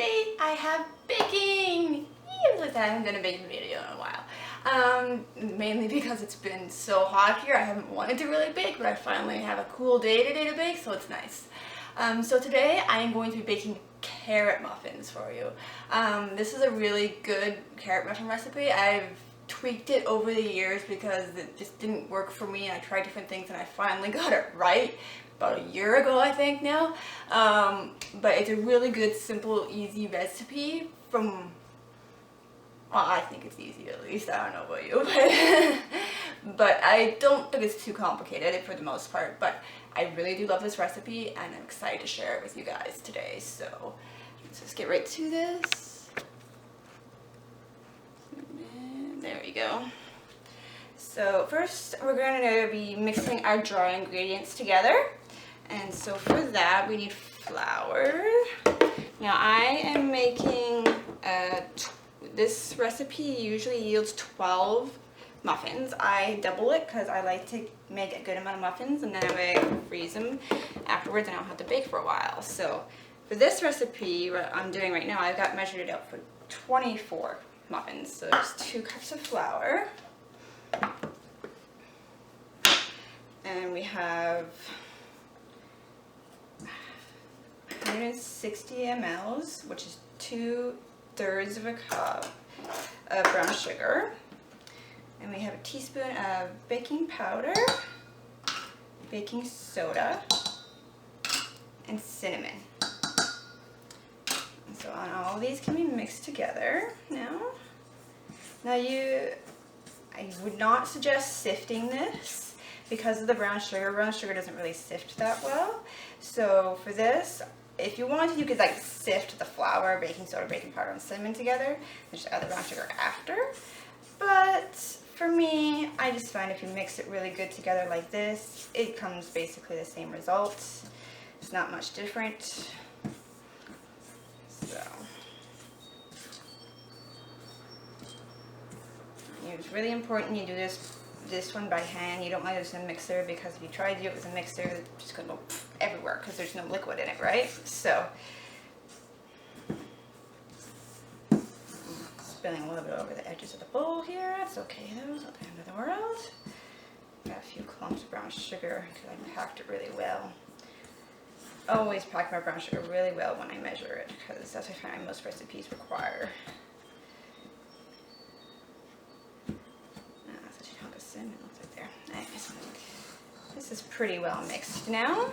today I have baking. I haven't done a baking video in a while. Mainly because it's been so hot here. I haven't wanted to really bake, but I finally have a cool day today to bake, so it's nice. So today I am going to be baking carrot muffins for you. This is a really good carrot muffin recipe. I've tweaked it over the years because it just didn't work for me, and I tried different things and I finally got it right about a year ago, I think now. But it's a really good, simple, easy recipe from, well, I think it's easy at least. I don't know about you, but I don't think it's too complicated for the most part. But I really do love this recipe and I'm excited to share it with you guys today. So let's just get right to this. And there we go. So first we're going to be mixing our dry ingredients together. And so for that we need flour. Now I am making this recipe usually yields 12 muffins. I double it because I like to make a good amount of muffins, and then I freeze them afterwards and I don't have to bake for a while. So for this recipe, what I'm doing right now, I've got measured it out for 24 muffins. So there's 2 cups of flour. And we have 160 mLs, which is 2/3 of a cup of brown sugar. And we have a teaspoon of baking powder, baking soda, and cinnamon. And so all of these can be mixed together now. Now I would not suggest sifting this because of the brown sugar. Brown sugar doesn't really sift that well. So for this, if you wanted, you could like sift the flour, baking soda, baking powder, and cinnamon together, and just add the brown sugar after. But for me, I just find if you mix it really good together like this, it comes basically the same result. It's not much different. So it's really important you do this one by hand. You don't want to use a mixer, because if you try to do it with a mixer, it's just going to go everywhere because there's no liquid in it, right? So spilling a little bit over the edges of the bowl here. That's okay though, it's not the end of the world. Got a few clumps of brown sugar because I packed it really well. Always pack my brown sugar really well when I measure it, because that's what I find most recipes require. Such a chunk of cinnamon looks like there. Nice. This is pretty well mixed now.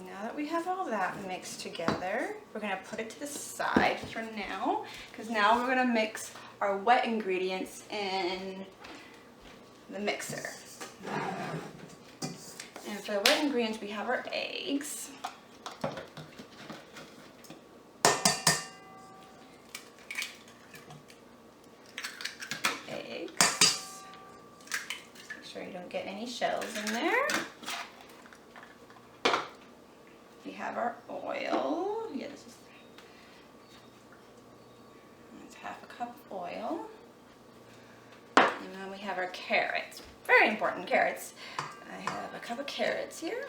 Now that we have all that mixed together, we're going to put it to the side for now, because now we're going to mix our wet ingredients in the mixer. And for the wet ingredients, we have our eggs. Eggs. Make sure you don't get any shells in there. We have our oil. Yeah, it's half a cup of oil. And then we have our carrots. Very important, carrots. I have a cup of carrots here.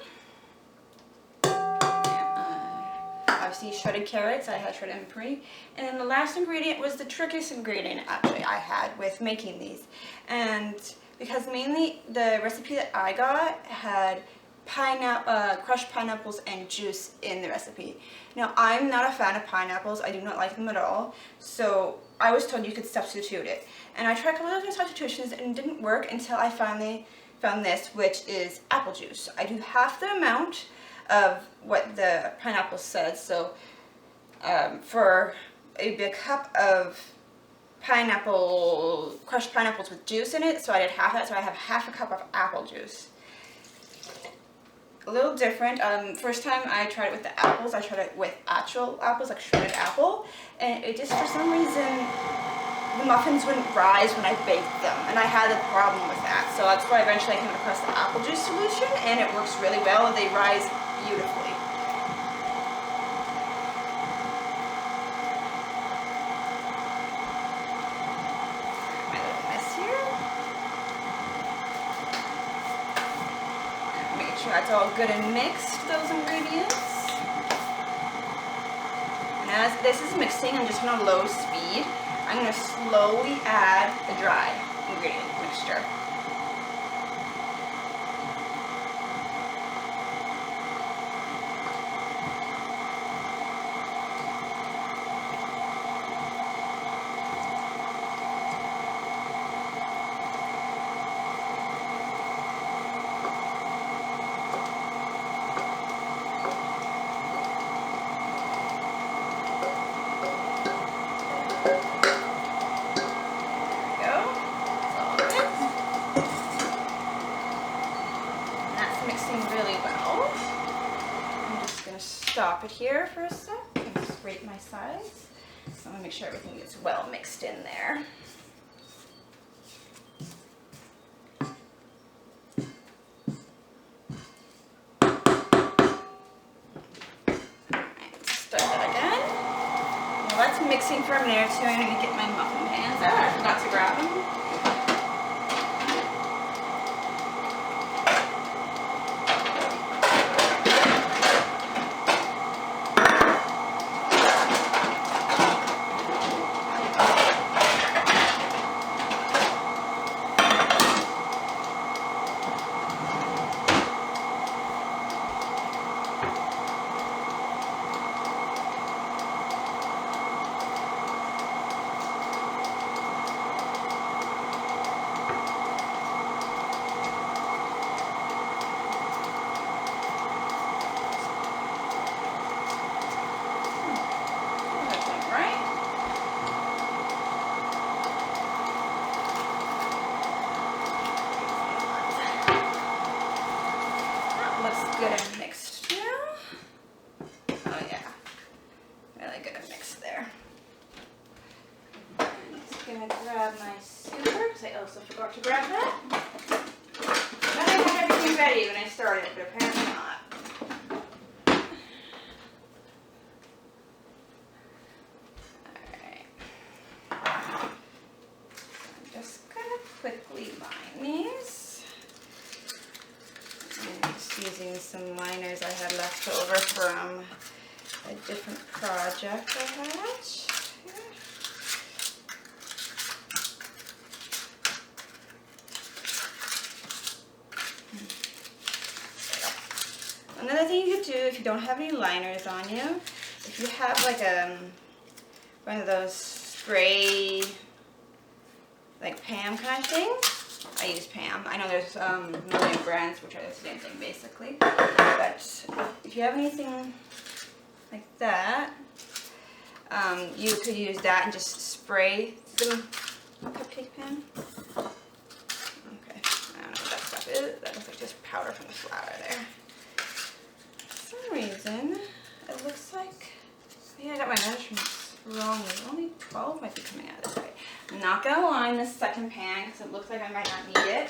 Obviously shredded carrots. I had shredded them pre. And then the last ingredient was the trickiest ingredient actually I had with making these. And because mainly the recipe that I got had crushed pineapples and juice in the recipe. Now I'm not a fan of pineapples. I do not like them at all. So I was told you could substitute it. And I tried a couple of different substitutions and it didn't work until I finally found this, which is apple juice. I do half the amount of what the pineapple said. So for a cup of crushed pineapples with juice in it, so I did half that, so I have half a cup of apple juice. A little different. First time I tried it with the apples, I tried it with actual apples, like shredded apple, and it just, for some reason, the muffins wouldn't rise when I baked them, and I had a problem with that. So that's why eventually I came across the apple juice solution, and it works really well. They rise beautifully. My little mess here. Make sure that's all good and mixed, those ingredients. And as this is mixing, I'm just on a low speed. I'm going to slowly add the dry ingredient mixture. Stop it here for a sec and scrape my sides. So I'm going to make sure everything gets well mixed in there. Alright, start that again. While that's mixing for a minute or two, I'm going to get my muffin pans out. I forgot to grab them. Good and mixed now. Oh yeah, really good and mixed there. I'm just gonna grab my scooper because I also forgot to grab that. I thought I had everything ready when I started, but apparently not. Alright. I'm just gonna quickly line these. Using some liners I had left over from a different project I had. Another thing you could do if you don't have any liners on you, if you have like one of those spray like Pam kind of thing. I use Pam. I know there's a million brands which are the same thing basically, but if you have anything like that, you could use that and just spray the cupcake pan. Okay, I don't know what that stuff is. That looks like just powder from the flour there. For some reason, it looks like, yeah, I got my measurements wrong. Only 12 might be coming out this way. I'm not going to line this second pan because it looks like I might not need it.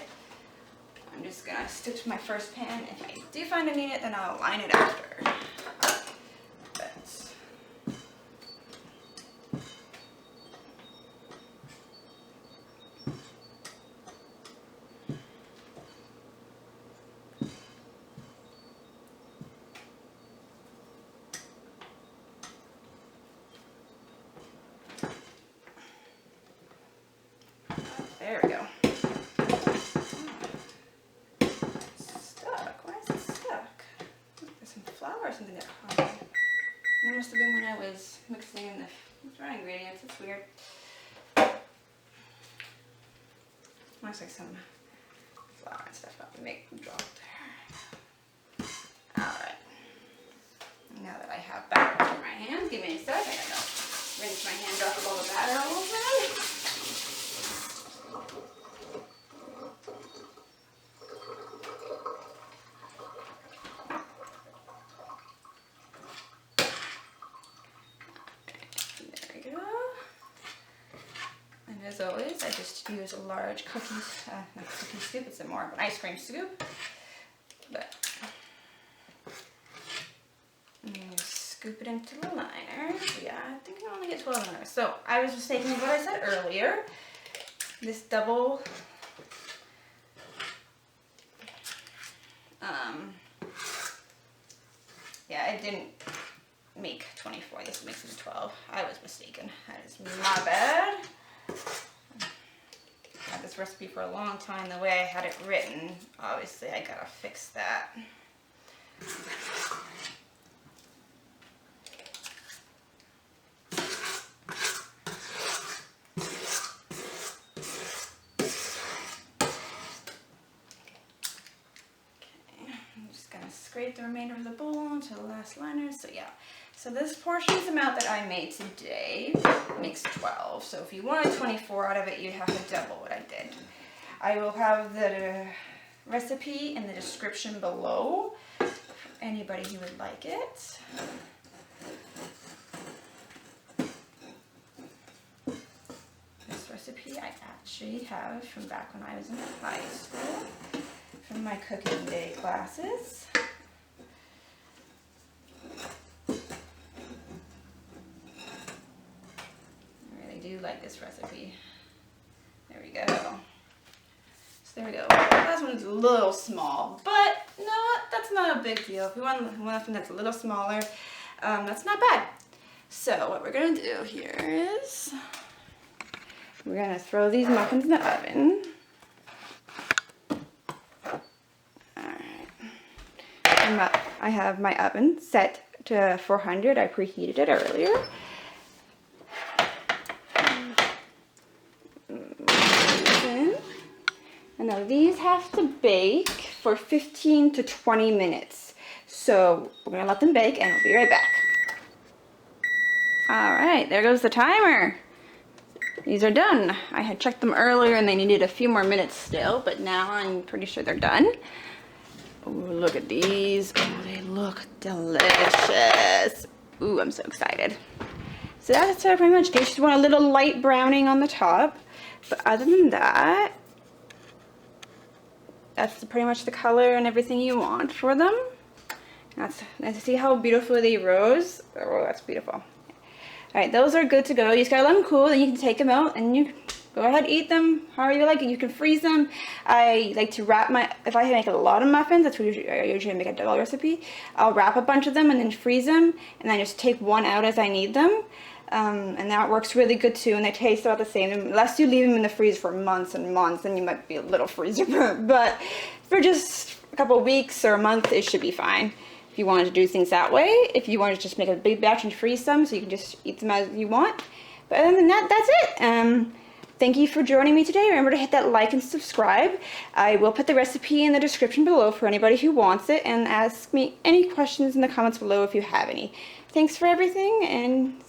I'm just going to stick to my first pan. If I do find I need it, then I'll line it after. But there we go. It's stuck. Why is it stuck? There's some flour or something that caught it. That must have been when I was mixing in the dry ingredients. It's weird. Looks like some flour and stuff up to make them drop there. Alright. Now that I have batter in my hands, give me a sec. I gotta rinse my hands off of all the batter all over them. As always, I just use a large not cookie scoop, it's more of an ice cream scoop. But I'm going to scoop it into the liner. Yeah, I think I only get 12 liners. So I was just taking what I said earlier. This double yeah, it didn't make 24. This makes them 12. I was mistaken. That is my bad. I had this recipe for a long time the way I had it written. Obviously, I gotta fix that. Scrape the remainder of the bowl into the last liner. So yeah, so this portion's amount that I made today makes 12. So if you wanted 24 out of it, you'd have to double what I did. I will have the recipe in the description below for anybody who would like it. This recipe I actually have from back when I was in high school, from my cooking day classes. Like this recipe. There we go. So there we go. This one's a little small, but no, that's not a big deal. If you want something that's a little smaller, that's not bad. So what we're gonna do here is we're gonna throw these muffins in the oven. Alright. I have my oven set to 400. I preheated it earlier. And now these have to bake for 15 to 20 minutes. So we're gonna let them bake and we'll be right back. All right, there goes the timer. These are done. I had checked them earlier and they needed a few more minutes still, but now I'm pretty sure they're done. Ooh, look at these. Oh, they look delicious. Ooh, I'm so excited. So that's pretty much it. You just want a little light browning on the top. But other than that, that's pretty much the color and everything you want for them. That's nice to see how beautifully they rose. Oh, that's beautiful. All right, those are good to go. You just gotta let them cool, then you can take them out and you go ahead and eat them however you like it. You can freeze them. I like to wrap if I make a lot of muffins, that's what I usually make a double recipe. I'll wrap a bunch of them and then freeze them, and then just take one out as I need them. And that works really good too, and they taste about the same. Unless you leave them in the freezer for months and months, then you might be a little freezer burnt. But for just a couple of weeks or a month, it should be fine. If you wanted to do things that way, if you wanted to just make a big batch and freeze them, so you can just eat them as you want. But other than that, that's it. Thank you for joining me today. Remember to hit that like and subscribe. I will put the recipe in the description below for anybody who wants it, and ask me any questions in the comments below if you have any. Thanks for everything, and